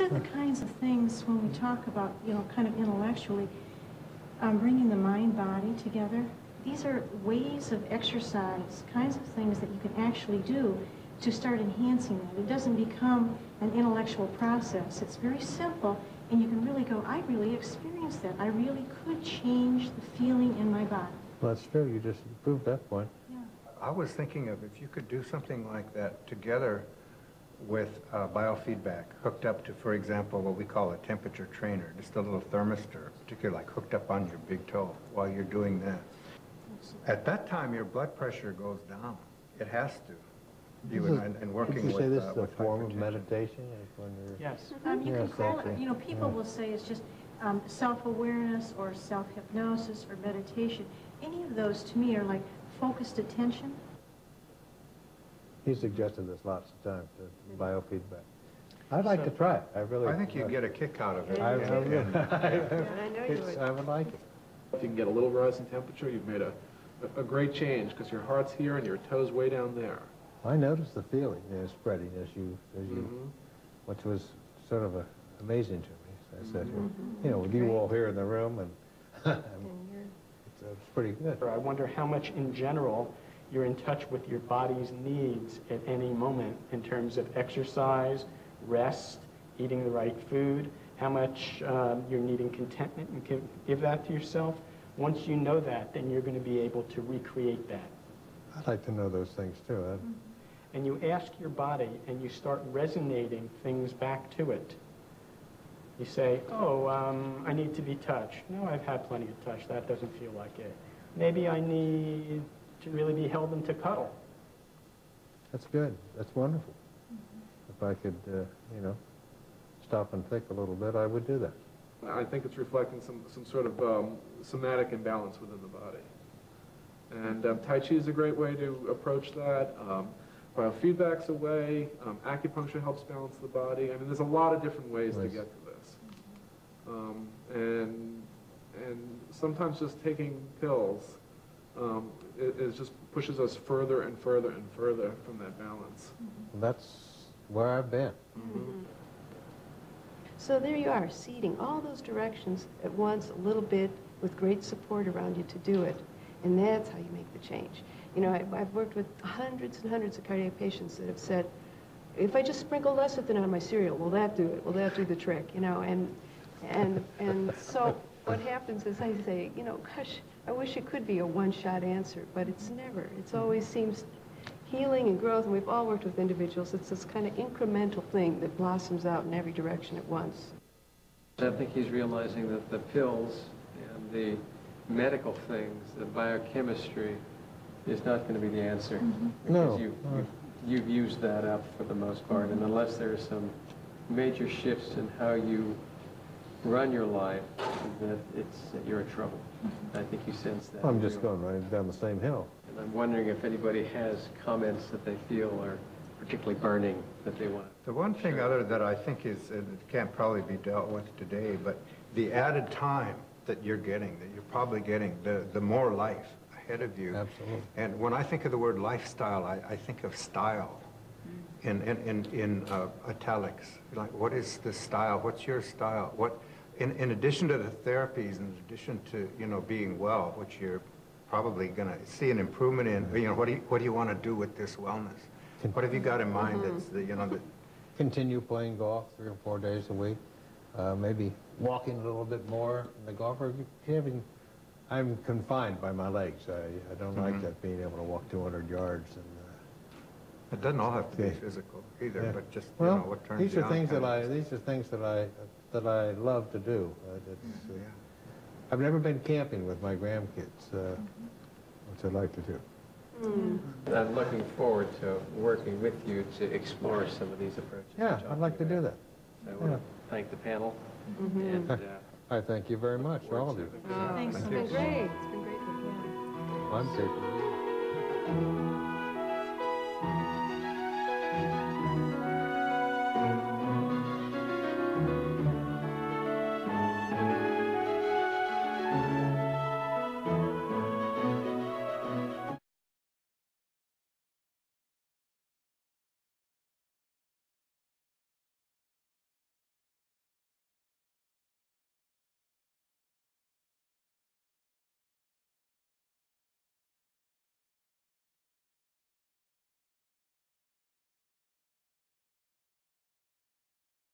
these are the kinds of things when we talk about, you know, kind of intellectually, bringing the mind-body together. These are ways of exercise, kinds of things that you can actually do to start enhancing that. It doesn't become an intellectual process. It's very simple, and you can really go, I really experienced that. I really could change the feeling in my body. Well, that's true. You just proved that point. Yeah. I was thinking of if you could do something like that together with biofeedback hooked up to, for example, what we call a temperature trainer, just a little thermistor, particularly like hooked up on your big toe while you're doing that. At that time, your blood pressure goes down. It has to. And working with Would you say this is a with form of hypertension. meditation? Is when you're Yes. You Yes, can call that's it, it. you know, people will say it's just self-awareness or self-hypnosis or meditation. Any of those, to me, are like focused attention. He suggested this lots of times, biofeedback. I'd like to try it. I think you'd get a kick out of it. I I know you would. I would like it. If you can get a little rise in temperature, you've made a great change, because your heart's here and your toe's way down there. I noticed the feeling spreading as you, which was sort of amazing to me. So I said, you know, with you all here in the room, and it's pretty good. I wonder how much, in general, you're in touch with your body's needs at any moment in terms of exercise, rest, eating the right food, how much you're needing contentment, and can give that to yourself. Once you know that, then you're going to be able to recreate that. I'd like to know those things too. And you ask your body, and you start resonating things back to it. You say, oh, I need to be touched. No, I've had plenty of touch. That doesn't feel like it. Maybe I need to really be held and to cuddle. That's good. That's wonderful. If I could, you know, stop and think a little bit, I would do that. I think it's reflecting some sort of somatic imbalance within the body. And Tai Chi is a great way to approach that. Biofeedback's a way. Acupuncture helps balance the body. I mean, there's a lot of different ways to get to this. And sometimes just taking pills it just pushes us further and further and further from that balance. That's where I've been. So there you are, seeding all those directions at once, a little bit, with great support around you to do it. And that's how you make the change. You know, I've worked with hundreds and hundreds of cardiac patients that have said, if I just sprinkle lecithin on my cereal, will that do it? Will that do the trick? You know, and so what happens is I say, you know, gosh, I wish it could be a one-shot answer, but it's never. It always seems healing and growth, and we've all worked with individuals. It's this kind of incremental thing that blossoms out in every direction at once. I think he's realizing that the pills and the medical things, the biochemistry, is not going to be the answer. Because you've used that up for the most part, and unless there are some major shifts in how you run your life, that you're in trouble. I think you sense that. I'm just going right down the same hill. And I'm wondering if anybody has comments that they feel are particularly burning that they want. The one thing other that I think is, it can't probably be dealt with today, but the added time that you're getting, that you're probably getting, the more life ahead of you. Absolutely. And when I think of the word lifestyle, I think of style in italics. Like, what is the style? What's your style? What, in addition to the therapies, in addition to, you know, being well, which you're probably going to see an improvement in, you know, what do you want to do with this wellness? What have you got in mind that's, you know, that... Continue playing golf 3 or 4 days a week. Maybe walking a little bit more in the golf. I'm confined by my legs. I don't like that, being able to walk 200 yards. And it doesn't all have to be physical either, but just, well, you know, what turns these are you on things kind that of these are things that I love to do. I've never been camping with my grandkids, which I'd like to do. I'm looking forward to working with you to explore some of these approaches. Yeah, I'd like to do that. I want to thank the panel. And, I thank you very much, all of you. Thanks. It's been great. It's been great. I'm taking you.